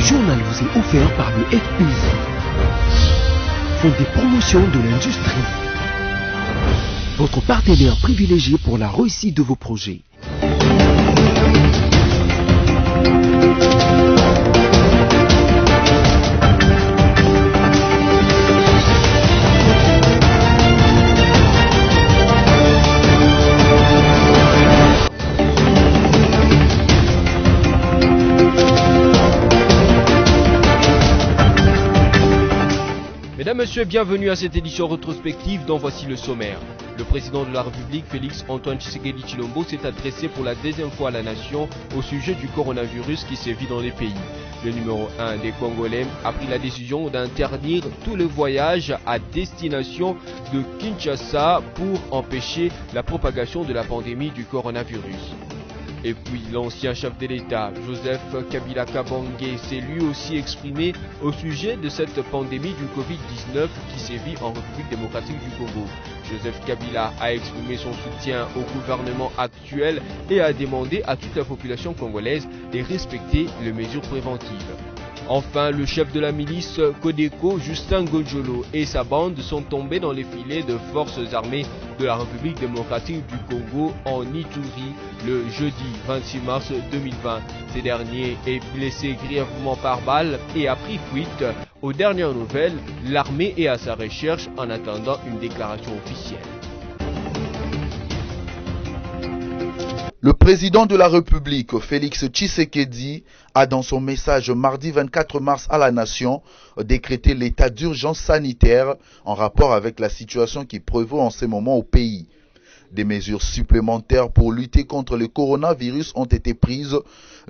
journal vous est offert par le FPI, Fonds des promotions de l'industrie, votre partenaire privilégié pour la réussite de vos projets. Mesdames, Messieurs, bienvenue à cette édition rétrospective dont voici le sommaire. Le président de la République, Félix Antoine Tshisekedi Tshilombo, s'est adressé pour la deuxième fois à la nation au sujet du coronavirus qui sévit dans les pays. Le numéro 1 des Congolais a pris la décision d'interdire tous les voyages à destination de Kinshasa pour empêcher la propagation de la pandémie du coronavirus. Et puis l'ancien chef de l'État, Joseph Kabila Kabange, s'est lui aussi exprimé au sujet de cette pandémie du Covid-19 qui sévit en République démocratique du Congo. Joseph Kabila a exprimé son soutien au gouvernement actuel et a demandé à toute la population congolaise de respecter les mesures préventives. Enfin, le chef de la milice Codeco, Justin Godjolo, et sa bande sont tombés dans les filets de forces armées de la République démocratique du Congo en Ituri le jeudi 26 mars 2020. Ces derniers est blessé grièvement par balle et a pris fuite. Aux dernières nouvelles, l'armée est à sa recherche en attendant une déclaration officielle. Le président de la République, Félix Tshisekedi, a dans son message mardi 24 mars à la nation décrété l'état d'urgence sanitaire en rapport avec la situation qui prévaut en ce moment au pays. Des mesures supplémentaires pour lutter contre le coronavirus ont été prises,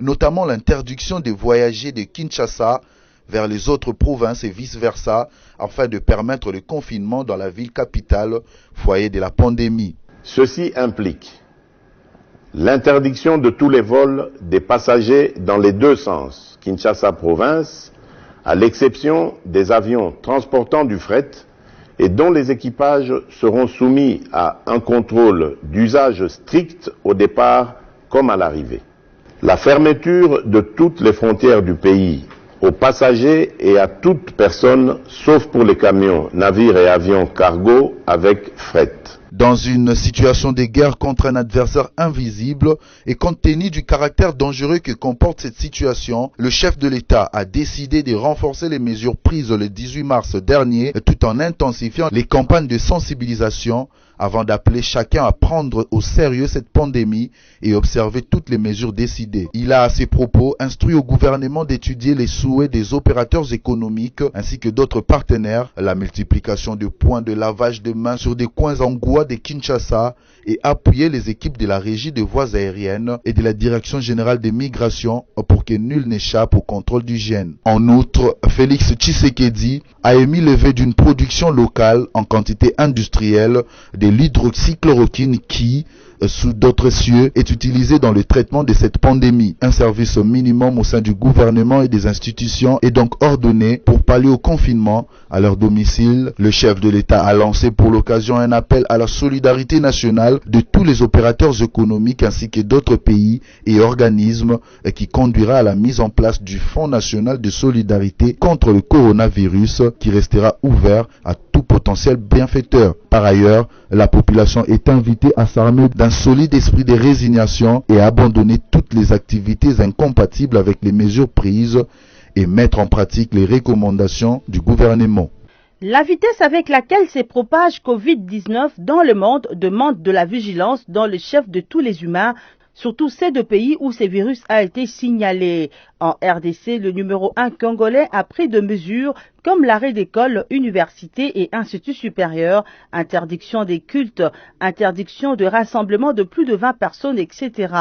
notamment l'interdiction de voyager de Kinshasa vers les autres provinces et vice-versa, afin de permettre le confinement dans la ville capitale, foyer de la pandémie. Ceci implique l'interdiction de tous les vols des passagers dans les deux sens, Kinshasa province, à l'exception des avions transportant du fret et dont les équipages seront soumis à un contrôle d'usage strict au départ comme à l'arrivée. La fermeture de toutes les frontières du pays aux passagers et à toute personne, sauf pour les camions, navires et avions cargo avec fret. Dans une situation de guerre contre un adversaire invisible et compte tenu du caractère dangereux que comporte cette situation, le chef de l'État a décidé de renforcer les mesures prises le 18 mars dernier tout en intensifiant les campagnes de sensibilisation avant d'appeler chacun à prendre au sérieux cette pandémie et observer toutes les mesures décidées. Il a à ses propos instruit au gouvernement d'étudier les souhaits des opérateurs économiques ainsi que d'autres partenaires, la multiplication de points de lavage de mains sur des coins endroits de Kinshasa et appuyer les équipes de la régie des voies aériennes et de la direction générale des migrations pour que nul n'échappe au contrôle d'hygiène. En outre, Félix Tshisekedi a émis le vœu d'une production locale en quantité industrielle de l'hydroxychloroquine qui, sous d'autres cieux, est utilisé dans le traitement de cette pandémie. Un service minimum au sein du gouvernement et des institutions est donc ordonné pour pallier au confinement à leur domicile. Le chef de l'État a lancé pour l'occasion un appel à la solidarité nationale de tous les opérateurs économiques ainsi que d'autres pays et organismes qui conduira à la mise en place du Fonds national de solidarité contre le coronavirus qui restera ouvert à tout potentiel bienfaiteur. Par ailleurs, la population est invitée à s'armer d'un solide esprit de résignation et à abandonner toutes les activités incompatibles avec les mesures prises et mettre en pratique les recommandations du gouvernement. La vitesse avec laquelle se propage Covid-19 dans le monde demande de la vigilance dans le chef de tous les humains, surtout ces deux pays où ce virus a été signalé. En RDC, le numéro 1 congolais a pris de mesures comme l'arrêt d'écoles, universités et instituts supérieurs, interdiction des cultes, interdiction de rassemblement de plus de 20 personnes, etc.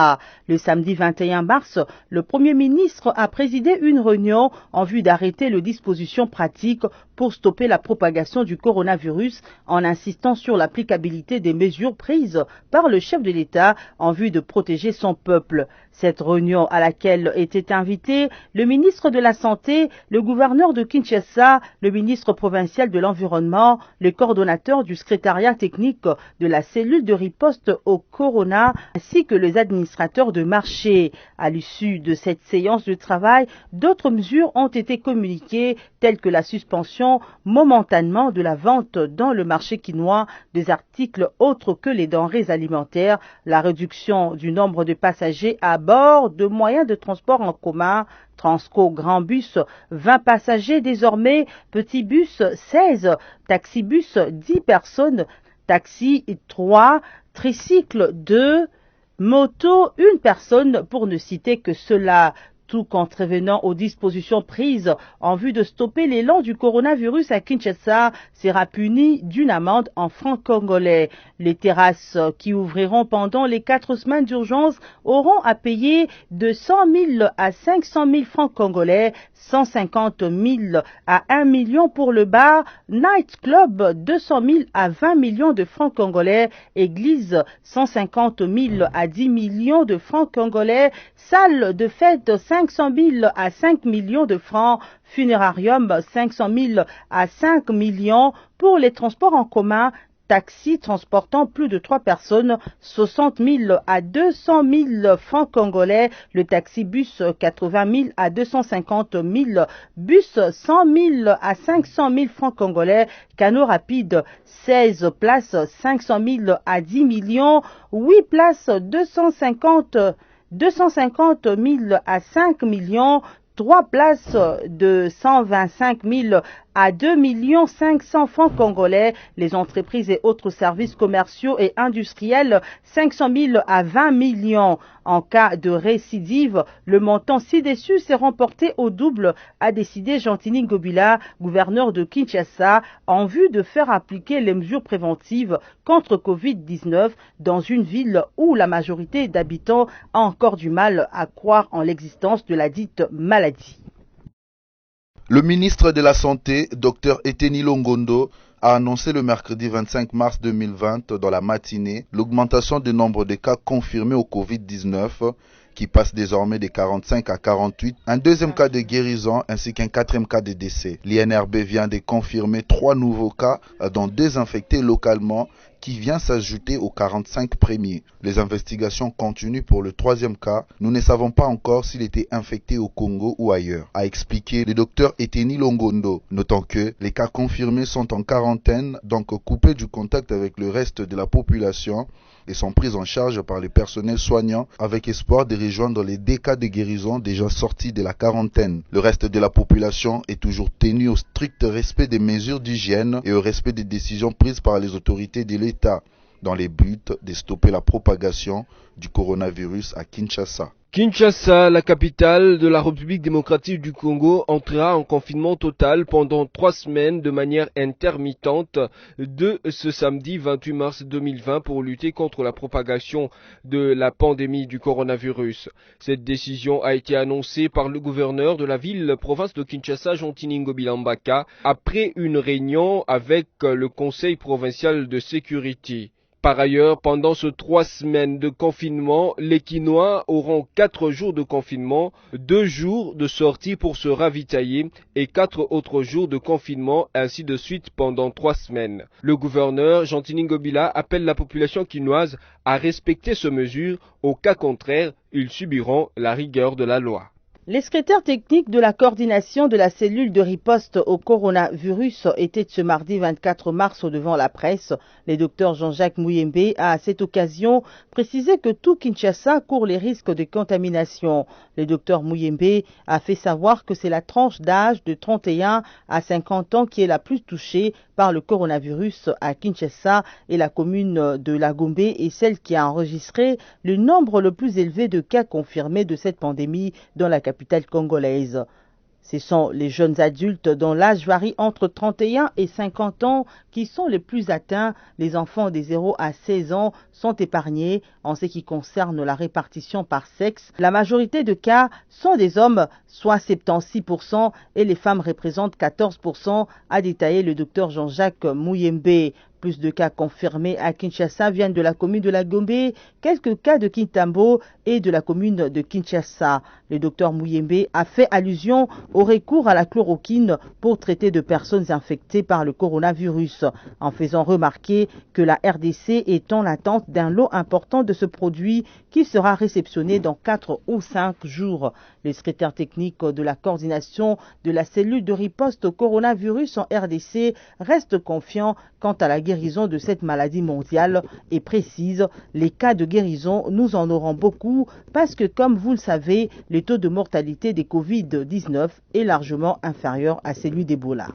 Le samedi 21 mars, le Premier ministre a présidé une réunion en vue d'arrêter les dispositions pratiques pour stopper la propagation du coronavirus en insistant sur l'applicabilité des mesures prises par le chef de l'État en vue de protéger son peuple. Cette réunion à laquelle étaient invités le ministre de la Santé, le gouverneur de Kinshasa, le ministre provincial de l'Environnement, le coordonnateur du secrétariat technique de la cellule de riposte au corona, ainsi que les administrateurs de marché. À l'issue de cette séance de travail, d'autres mesures ont été communiquées, telles que la suspension momentanément de la vente dans le marché quinois des articles autres que les denrées alimentaires, la réduction du nombre de passagers à bord de moyens de transport en commun, Transco Grand Bus 20 passagers désormais, Petit Bus 16, Taxibus 10 personnes, Taxi 3, Tricycle 2, Moto 1 personne pour ne citer que cela. Tout contrevenant aux dispositions prises en vue de stopper l'élan du coronavirus à Kinshasa sera puni d'une amende en francs congolais. Les terrasses qui ouvriront pendant les 4 semaines d'urgence auront à payer de 100 000 à 500 000 francs congolais, 150 000 à 1 million pour le bar, Night Club 200 000 à 20 millions de francs congolais, église 150 000 à 10 millions de francs congolais, salle de fête 500 000 à 5 millions de francs, funérarium 500 000 à 5 millions pour les transports en commun, taxi transportant plus de 3 personnes, 60 000 à 200 000 francs congolais, le taxi-bus 80 000 à 250 000, bus 100 000 à 500 000 francs congolais, canot rapide 16 places 500 000 à 10 millions, 8 places 250 000 à 5 millions, 3 places de 125 000 à 2 500 francs congolais, les entreprises et autres services commerciaux et industriels 500 000 à 20 millions. En cas de récidive, le montant ci-dessus s'est porté au double, a décidé Gentini Ngobila, gouverneur de Kinshasa, en vue de faire appliquer les mesures préventives contre Covid-19 dans une ville où la majorité d'habitants a encore du mal à croire en l'existence de la dite maladie. Le ministre de la Santé, Dr Eteni Longondo, a annoncé le mercredi 25 mars 2020 dans la matinée l'augmentation du nombre de cas confirmés au Covid-19 qui passe désormais de 45 à 48, un deuxième cas de guérison ainsi qu'un quatrième cas de décès. L'INRB vient de confirmer 3 nouveaux cas dont 2 infectés localement qui vient s'ajouter aux 45 premiers. Les investigations continuent pour le 3e cas. Nous ne savons pas encore s'il était infecté au Congo ou ailleurs, a expliqué le docteur Eteni Longondo, notant que les cas confirmés sont en quarantaine, donc coupés du contact avec le reste de la population et sont pris en charge par les personnels soignants avec espoir de rejoindre les 2 cas de guérison déjà sortis de la quarantaine. Le reste de la population est toujours tenu au strict respect des mesures d'hygiène et au respect des décisions prises par les autorités de l'État dans les buts de stopper la propagation du coronavirus à Kinshasa. Kinshasa, la capitale de la République démocratique du Congo, entrera en confinement total pendant 3 semaines de manière intermittente de ce samedi 28 mars 2020 pour lutter contre la propagation de la pandémie du coronavirus. Cette décision a été annoncée par le gouverneur de la ville-province de Kinshasa, Gentini Ngobila Mbaka, après une réunion avec le conseil provincial de sécurité. Par ailleurs, pendant ces 3 semaines de confinement, les Kinois auront 4 jours de confinement, 2 jours de sortie pour se ravitailler et 4 autres jours de confinement, ainsi de suite pendant 3 semaines. Le gouverneur Gentini Ngobila appelle la population kinoise à respecter ces mesures, au cas contraire, ils subiront la rigueur de la loi. Les secrétaires techniques de la coordination de la cellule de riposte au coronavirus étaient ce mardi 24 mars devant la presse. Le docteur Jean-Jacques Mouyembe a à cette occasion précisé que tout Kinshasa court les risques de contamination. Le docteur Mouyembe a fait savoir que c'est la tranche d'âge de 31 à 50 ans qui est la plus touchée par le coronavirus à Kinshasa et la commune de Lagombe est celle qui a enregistré le nombre le plus élevé de cas confirmés de cette pandémie dans la capitale congolaise. Ce sont les jeunes adultes dont l'âge varie entre 31 et 50 ans qui sont les plus atteints. Les enfants des 0 à 16 ans sont épargnés. En ce qui concerne la répartition par sexe, la majorité de cas sont des hommes, soit 76%, et les femmes représentent 14%, a détaillé le docteur Jean-Jacques Mouyembe. Plus de cas confirmés à Kinshasa viennent de la commune de la Gombe, quelques cas de Kintambo et de la commune de Kinshasa. Le docteur Mouyembe a fait allusion au recours à la chloroquine pour traiter de personnes infectées par le coronavirus, en faisant remarquer que la RDC est en attente d'un lot important de ce produit qui sera réceptionné dans 4 ou 5 jours. Le secrétaire technique de la coordination de la cellule de riposte au coronavirus en RDC reste confiant quant à la guérison de cette maladie mondiale et précise: les cas de guérison, nous en aurons beaucoup parce que, comme vous le savez, le taux de mortalité des Covid-19 est largement inférieur à celui d'Ebola.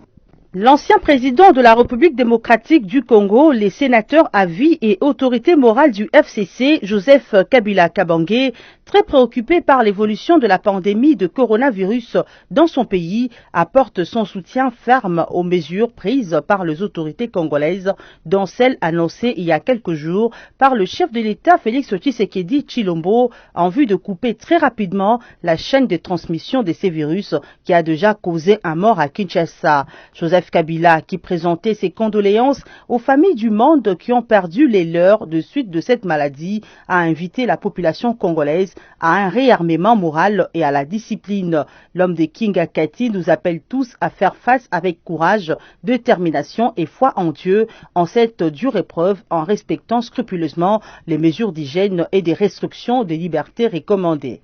L'ancien président de la République démocratique du Congo, les sénateurs à vie et autorité morale du FCC, Joseph Kabila Kabange, très préoccupé par l'évolution de la pandémie de coronavirus dans son pays, apporte son soutien ferme aux mesures prises par les autorités congolaises, dont celles annoncées il y a quelques jours par le chef de l'État Félix Tshisekedi Tshilombo, en vue de couper très rapidement la chaîne de transmission de ces virus qui a déjà causé un mort à Kinshasa. Joseph Kabila, qui présentait ses condoléances aux familles du monde qui ont perdu les leurs de suite de cette maladie, a invité la population congolaise à un réarmement moral et à la discipline. L'homme de Kingakati nous appelle tous à faire face avec courage, détermination et foi en Dieu en cette dure épreuve, en respectant scrupuleusement les mesures d'hygiène et des restrictions des libertés recommandées.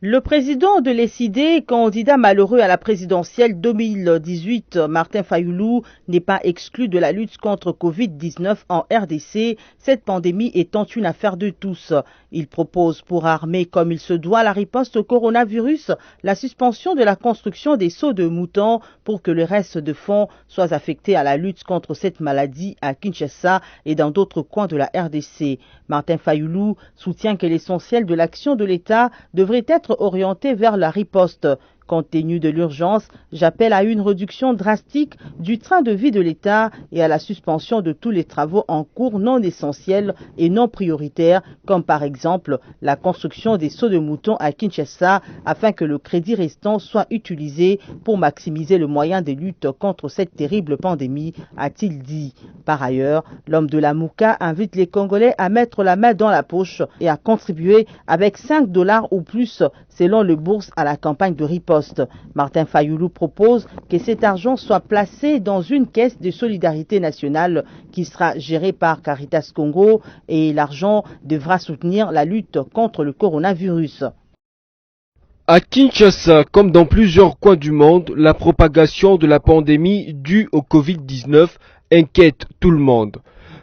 Le président de l'ESID, candidat malheureux à la présidentielle 2018, Martin Fayoulou, n'est pas exclu de la lutte contre Covid-19 en RDC, cette pandémie étant une affaire de tous. Il propose pour armer comme il se doit la riposte au coronavirus la suspension de la construction des seaux de moutons pour que le reste de fonds soit affecté à la lutte contre cette maladie à Kinshasa et dans d'autres coins de la RDC. Martin Fayoulou soutient que l'essentiel de l'action de l'État devrait être orienté vers la riposte. Compte tenu de l'urgence, j'appelle à une réduction drastique du train de vie de l'État et à la suspension de tous les travaux en cours non essentiels et non prioritaires, comme par exemple la construction des seaux de moutons à Kinshasa, afin que le crédit restant soit utilisé pour maximiser le moyen de lutte contre cette terrible pandémie, a-t-il dit. Par ailleurs, l'homme de la Mouka invite les Congolais à mettre la main dans la poche et à contribuer avec $5 ou plus, selon le bourse, à la campagne de riposte. Martin Fayoulou propose que cet argent soit placé dans une caisse de solidarité nationale qui sera gérée par Caritas Congo et l'argent devra soutenir la lutte contre le coronavirus. À Kinshasa, comme dans plusieurs coins du monde, la propagation de la pandémie due au Covid-19 inquiète tout le monde.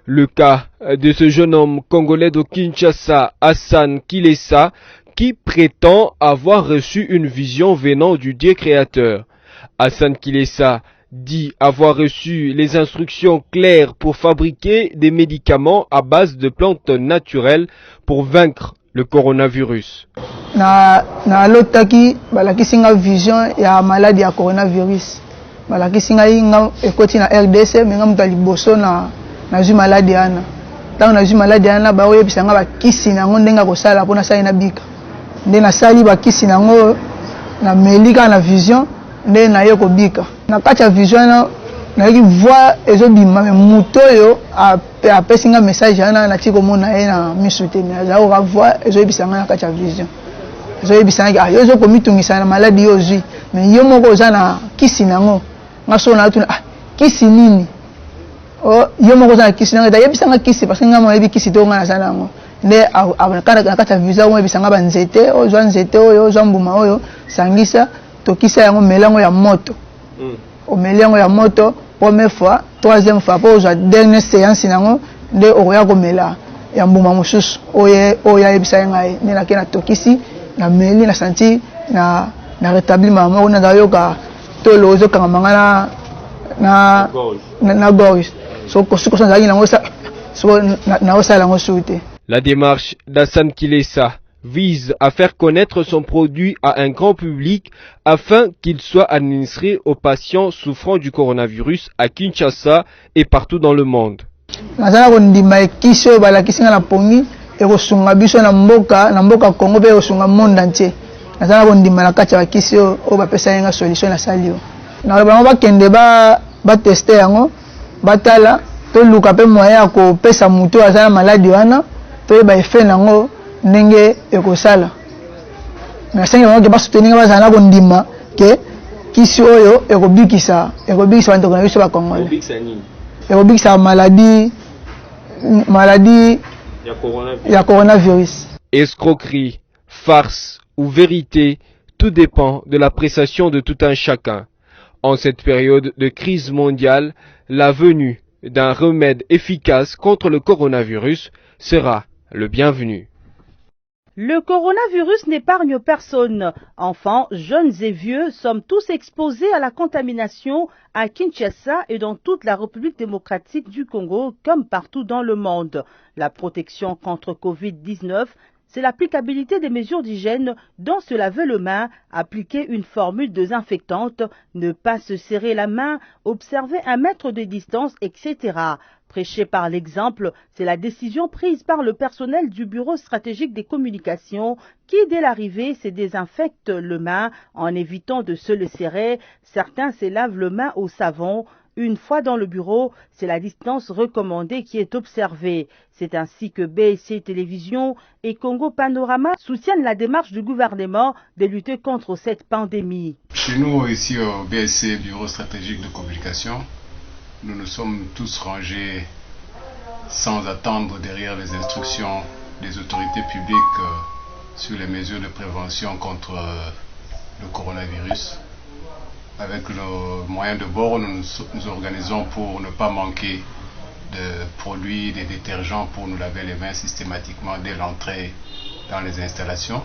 Le cas de ce jeune homme congolais de Kinshasa, Hassan Kilessa, qui prétend avoir reçu une vision venant du Dieu créateur. Hassan Kilessa dit avoir reçu les instructions claires pour fabriquer des médicaments à base de plantes naturelles pour vaincre le coronavirus. Na lotaki balakisi nga vision ya maladie ya coronavirus. Balakisi nga inga ekoti na RDC menga muta liboso na zwi maladie ana. Tango na zwi maladie ana ba oyebisa nga bakisi nango ndenga kosala pona sala na bika. Nde na sali bakisi nango na melika na vision nde na yo kobika. Na kati ya vision na yeki voix ezobima me muto yo apesi nga message ana na tiko mona ye na misute me za o voix ezobisa nga na kati ya vision. Ezobisa nga yo zo komitungisa na maladie yo zwi me yo moko oza na kisi nango ngaso na tuna kisi nini o yo moko oza na kisi nango da yebisa nga kisi parce que nga mo yebi kisi to nga na sana nango nde na kati ya vision mo yebisa nga ba nzete o zwa nzete oyo zwa mbuma oyo sangisa tokisa yango melango ya moto o melango ya moto première fois troisième fois pour la dernière séance nango nde okoya komela ya mbuma mosusu oya yebisa ngai ne na kena tokisi na meli na senti na rétablir mama on a yoka tolo zo kanga mangana na gorge so kosuko sanza nango sa so na osala ngo soute. La démarche d'Hassan Kilessa vise à faire connaître son produit à un grand public afin qu'il soit administré aux patients souffrant du coronavirus à Kinshasa et partout dans le monde. Nazana kondima kiso balakisinga na pongi e kosunga biso na mboka Congo pe kosunga monde entier. Nazana kondima na kati ya kiso o bapesa solution na salio. Na bango bakende ba tester yango batala toluka mpe moyen ya kopesa moto aza na maladi wana toyeba efe nango ndenge ekosala. Mais asengi bango ke basoutenir bazala na kondima ke kisi oyo ekobikisa bandeko na biso bakongole, ekobikisa maladi ya coronavirus. Escroquerie, farce ou vérité, tout dépend de l'appréciation de tout un chacun. En cette période de crise mondiale, la venue d'un remède efficace contre le coronavirus sera le bienvenu. Le coronavirus n'épargne personne. Enfants, jeunes et vieux sommes tous exposés à la contamination à Kinshasa et dans toute la République démocratique du Congo comme partout dans le monde. La protection contre Covid-19, c'est l'applicabilité des mesures d'hygiène dont se laver le main, appliquer une formule désinfectante, ne pas se serrer la main, observer 1 mètre de distance, etc. Prêcher par l'exemple, c'est la décision prise par le personnel du Bureau stratégique des communications qui, dès l'arrivée, se désinfecte le main en évitant de se le serrer. Certains se lavent le main au savon. Une fois dans le bureau, c'est la distance recommandée qui est observée. C'est ainsi que BSC Télévision et Congo Panorama soutiennent la démarche du gouvernement de lutter contre cette pandémie. Chez nous, ici au BSC, Bureau stratégique de communication, nous nous sommes tous rangés sans attendre derrière les instructions des autorités publiques sur les mesures de prévention contre le coronavirus. Avec nos moyens de bord, nous nous organisons pour ne pas manquer de produits, des détergents pour nous laver les mains systématiquement dès l'entrée dans les installations.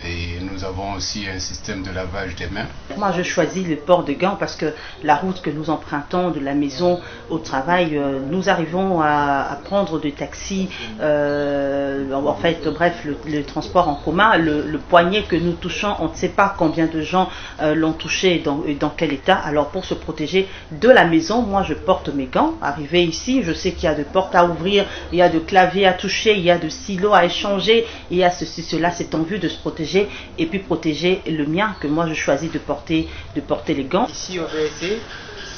Et nous avons aussi un système de lavage des mains. Moi, je choisis le port de gants parce que la route que nous empruntons de la maison au travail, nous arrivons à prendre des taxis, en fait, bref, le transport en commun, le poignet que nous touchons, on ne sait pas combien de gens l'ont touché et dans quel état. Alors, pour se protéger de la maison, moi, je porte mes gants. Arrivé ici, je sais qu'il y a de portes à ouvrir, il y a de claviers à toucher, il y a de silos à échanger, il y a ceci, cela, c'est en vue de se protéger et puis protéger le mien que moi je choisis de porter les gants. Ici au BSC,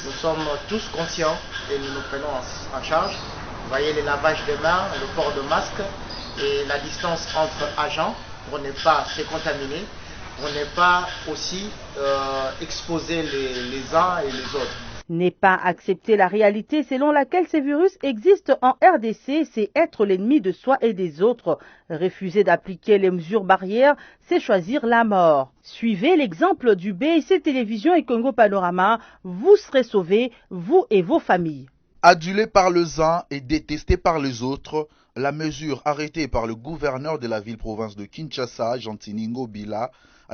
nous sommes tous conscients et nous nous prenons en charge. Vous voyez les lavages de mains, le port de masque et la distance entre agents pour ne pas se contaminer, pour ne pas aussi exposer les uns et les autres. N'est pas accepter la réalité selon laquelle ces virus existent en RDC, c'est être l'ennemi de soi et des autres. Refuser d'appliquer les mesures barrières, c'est choisir la mort. Suivez l'exemple du BSC Télévision et Congo Panorama, vous serez sauvés, vous et vos familles. Adulé par les uns et détesté par les autres, la mesure arrêtée par le gouverneur de la ville-province de Kinshasa, Jantiningo Bila,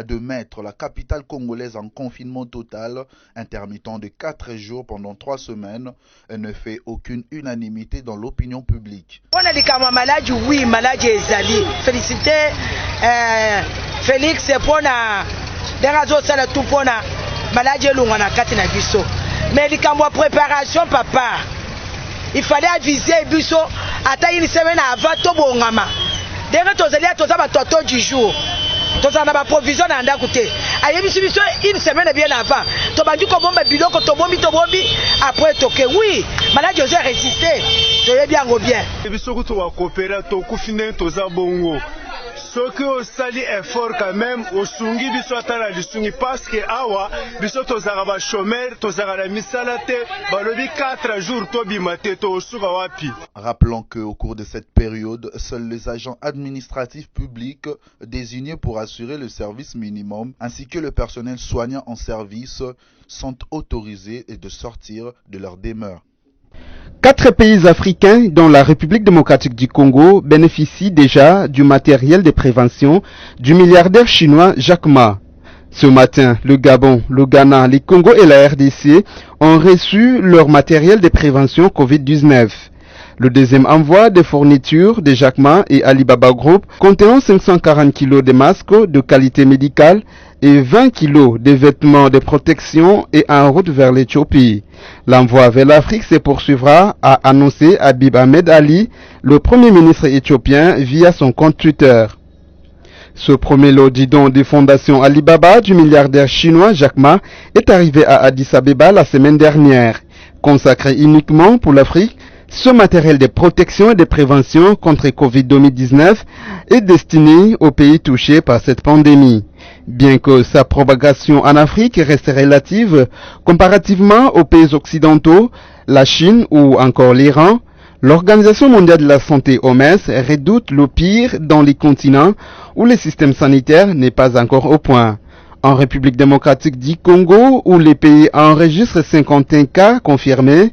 de mettre la capitale congolaise en confinement total, intermittent de 4 jours pendant 3 semaines, ne fait aucune unanimité dans l'opinion publique. On a dit que maladie, oui, maladie ezali. Féliciter Félix pour na derazo sala tout pour na maladie lungana kati na biso. Mais les cambo préparation papa. Il fallait aviser biso ata une semaine avant to bongama. Denge tozali tozaba toto du jour. Tozana ba provision na ndako te. Ayebisi biso une semaine bien avant. Tobandi ko bomba biloko tobombi après toke oui, maladie ose résister. Toye bien go bien. Biso ko to wa coopérer to kufine toza bongo. Ce que osali effort quand même osungi biso atala lisungi parce que awa biso tozara ba chômeur tozara la misalate balobi 4 jours to bimate to osuka wapi. Rappelons que au cours de cette période, seuls les agents administratifs publics désignés pour assurer le service minimum ainsi que le personnel soignant en service sont autorisés de sortir de leur demeure. 4 pays africains, dont la République démocratique du Congo, bénéficient déjà du matériel de prévention du milliardaire chinois Jack Ma. Ce matin, le Gabon, le Ghana, le Congo et la RDC ont reçu leur matériel de prévention Covid-19. Le deuxième envoi de fournitures de Jack Ma et Alibaba Group contenant 540 kg de masques de qualité médicale et 20 kg de vêtements de protection est en route vers l'Éthiopie. L'envoi vers l'Afrique se poursuivra, a annoncé Abiy Ahmed Ali, le premier ministre éthiopien, via son compte Twitter. Ce premier lot d'idons des fondations Alibaba du milliardaire chinois Jack Ma est arrivé à Addis Abeba la semaine dernière. Consacré uniquement pour l'Afrique, ce matériel de protection et de prévention contre Covid-19 est destiné aux pays touchés par cette pandémie. Bien que sa propagation en Afrique reste relative comparativement aux pays occidentaux, la Chine ou encore l'Iran, l'Organisation mondiale de la santé OMS redoute le pire dans les continents où le système sanitaire n'est pas encore au point. En République démocratique du Congo, où les pays enregistrent 51 cas confirmés,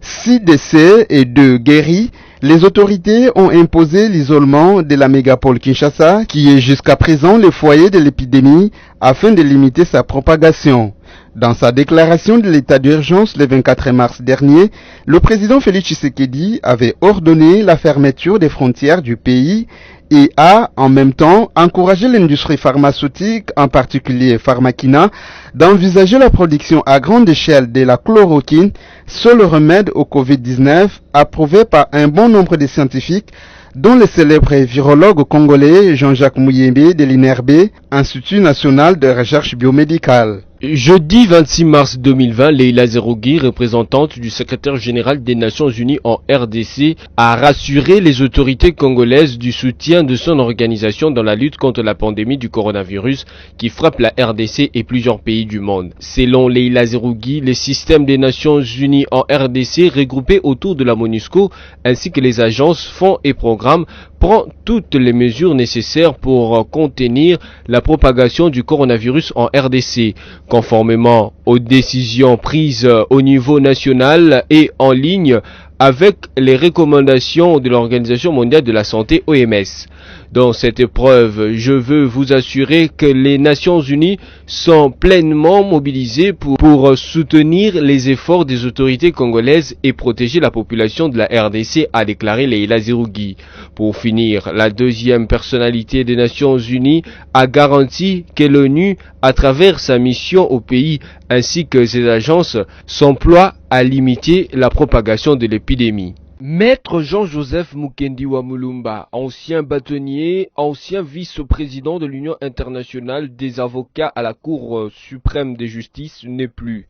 6 décès et 2 guéris, les autorités ont imposé l'isolement de la mégapole Kinshasa, qui est jusqu'à présent le foyer de l'épidémie, afin de limiter sa propagation. Dans sa déclaration de l'état d'urgence le 24 mars dernier, le président Félix Tshisekedi avait ordonné la fermeture des frontières du pays et a, en même temps, encouragé l'industrie pharmaceutique, en particulier Pharmakina, d'envisager la production à grande échelle de la chloroquine, seul remède au Covid-19, approuvé par un bon nombre de scientifiques, dont le célèbre virologue congolais Jean-Jacques Muyembe de l'INRB, Institut national de recherche biomédicale. Jeudi 26 mars 2020, Leila Zerougui, représentante du secrétaire général des Nations Unies en RDC, a rassuré les autorités congolaises du soutien de son organisation dans la lutte contre la pandémie du coronavirus qui frappe la RDC et plusieurs pays du monde. Selon Leila Zerougui, le système des Nations Unies en RDC, regroupé autour de la MONUSCO, ainsi que les agences, fonds et programmes, prend toutes les mesures nécessaires pour contenir la propagation du coronavirus en RDC, conformément aux décisions prises au niveau national et en ligne avec les recommandations de l'Organisation mondiale de la santé OMS. Dans cette épreuve, je veux vous assurer que les Nations Unies sont pleinement mobilisées pour soutenir les efforts des autorités congolaises et protéger la population de la RDC, a déclaré Leila Zerougui. Pour finir, la deuxième personnalité des Nations Unies a garanti que l'ONU, à travers sa mission au pays ainsi que ses agences, s'emploie à limiter la propagation de l'épidémie. Maître Jean-Joseph Mukendi Wamulumba, ancien bâtonnier, ancien vice-président de l'Union internationale des avocats à la Cour suprême de justice, n'est plus.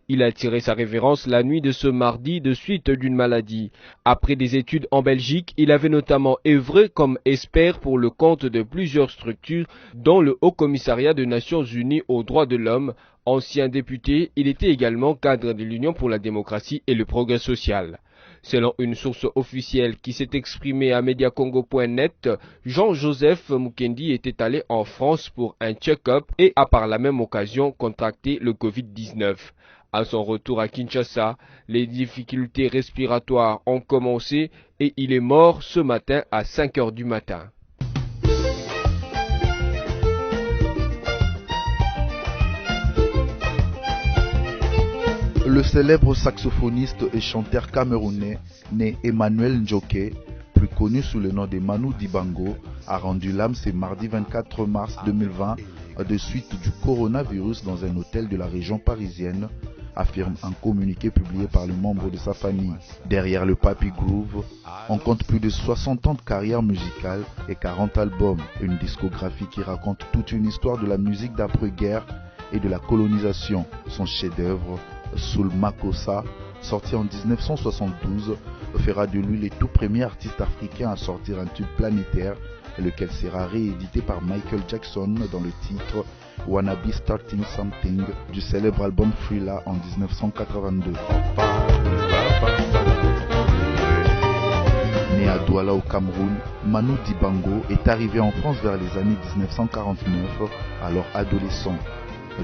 Il a tiré sa révérence la nuit de ce mardi de suite d'une maladie. Après des études en Belgique, il avait notamment œuvré comme expert pour le compte de plusieurs structures, dont le Haut Commissariat des Nations Unies aux droits de l'homme. Ancien député, il était également cadre de l'Union pour la démocratie et le progrès social. Selon une source officielle qui s'est exprimée à mediacongo.net, Jean-Joseph Mukendi était allé en France pour un check-up et a par la même occasion contracté le Covid-19. À son retour à Kinshasa, les difficultés respiratoires ont commencé et il est mort ce matin à 5 h du matin. Le célèbre saxophoniste et chanteur camerounais né Emmanuel Njoke, plus connu sous le nom de Manu Dibango, a rendu l'âme ce mardi 24 mars 2020 de suite du coronavirus dans un hôtel de la région parisienne, affirme un communiqué publié par le membre de sa famille. Derrière le Papy Groove, on compte plus de 60 ans de carrière musicale et 40 albums, une discographie qui raconte toute une histoire de la musique d'après-guerre et de la colonisation. Son chef-d'œuvre, Soul Makossa, sorti en 1972, fera de lui le tout premier artiste africain à sortir un tube planétaire, lequel sera réédité par Michael Jackson dans le titre Wanna Be Starting Something du célèbre album Thriller en 1982. Né à Douala au Cameroun, Manu Dibango est arrivé en France vers les années 1949, alors adolescent.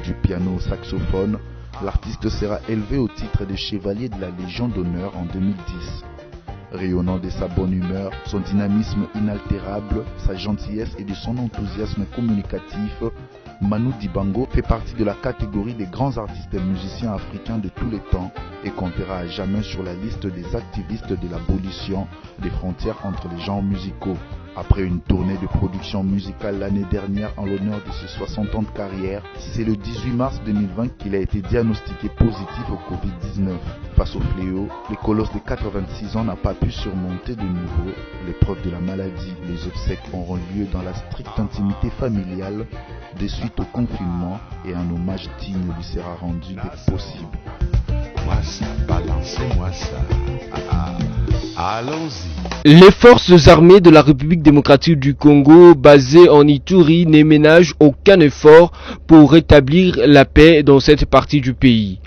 Du piano au saxophone, l'artiste sera élevé au titre de chevalier de la Légion d'honneur en 2010. Rayonnant de sa bonne humeur, son dynamisme inaltérable, sa gentillesse et de son enthousiasme communicatif, Manu Dibango fait partie de la catégorie des grands artistes et musiciens africains de tous les temps et comptera à jamais sur la liste des activistes de l'abolition des frontières entre les genres musicaux. Après une tournée de production musicale l'année dernière en l'honneur de ses 60 ans de carrière, c'est le 18 mars 2020 qu'il a été diagnostiqué positif au Covid-19. Face au fléau, le colosse de 86 ans n'a pas pu surmonter de nouveau l'épreuve de la maladie. Les obsèques auront lieu dans la stricte intimité familiale de suite au confinement et un hommage digne lui sera rendu dès que possible. balancez-moi ça. Allons-y. Les forces armées de la République démocratique du Congo, basées en Ituri, ne ménagent aucun effort pour rétablir la paix dans cette partie du pays.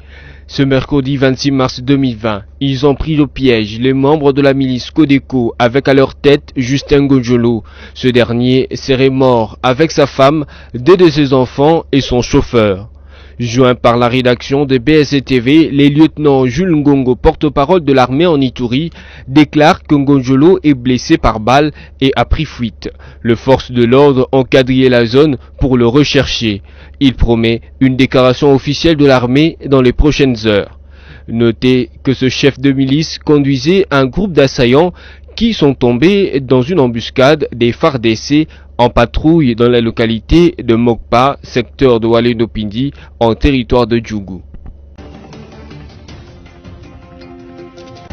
Ce mercredi 26 mars 2020, ils ont pris au piège les membres de la milice Codeco avec à leur tête Justin Gonjolo. Ce dernier serait mort avec sa femme, deux de ses enfants et son chauffeur. Joint par la rédaction de BSC-TV, les lieutenants Jules Ngongo, porte-parole de l'armée en Ituri, déclarent que Ngonjolo est blessé par balle et a pris fuite. Les forces de l'ordre ont quadrillé la zone pour le rechercher. Il promet une déclaration officielle de l'armée dans les prochaines heures. Notez que ce chef de milice conduisait un groupe d'assaillants qui sont tombés dans une embuscade des FARDC en patrouille dans la localité de Mokpa, secteur de Walé-Nopindi, en territoire de Djougou.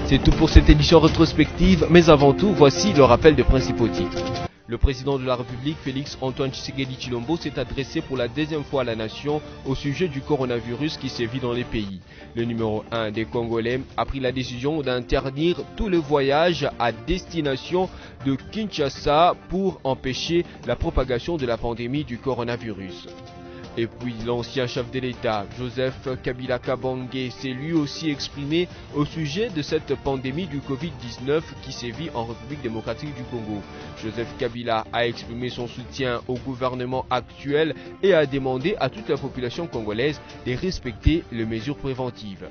C'est tout pour cette édition rétrospective, mais avant tout, voici le rappel des principaux titres. Le président de la République, Félix Antoine Tshisekedi Tshilombo, s'est adressé pour la deuxième fois à la nation au sujet du coronavirus qui sévit dans les pays. Le numéro 1 des Congolais a pris la décision d'interdire tous les voyages à destination de Kinshasa pour empêcher la propagation de la pandémie du coronavirus. Et puis l'ancien chef de l'État, Joseph Kabila Kabange, s'est lui aussi exprimé au sujet de cette pandémie du Covid-19 qui sévit en République démocratique du Congo. Joseph Kabila a exprimé son soutien au gouvernement actuel et a demandé à toute la population congolaise de respecter les mesures préventives.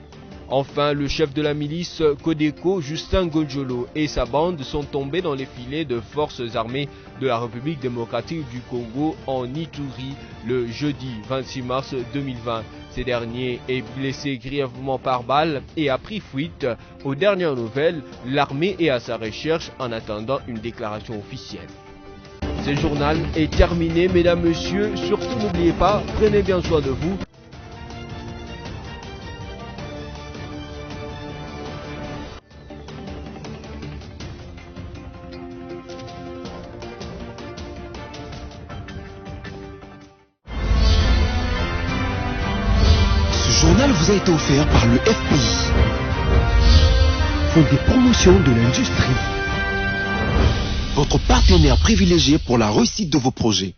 Enfin, le chef de la milice Codeco, Justin Gonjolo, et sa bande sont tombés dans les filets de forces armées de la République démocratique du Congo en Ituri le jeudi 26 mars 2020. Ces derniers est blessé grièvement par balle et a pris fuite. Aux dernières nouvelles, l'armée est à sa recherche en attendant une déclaration officielle. Ce journal est terminé, mesdames, messieurs. Surtout n'oubliez pas, prenez bien soin de vous. Ce journal vous a été offert par le FPI, Fonds des promotions de l'industrie, votre partenaire privilégié pour la réussite de vos projets.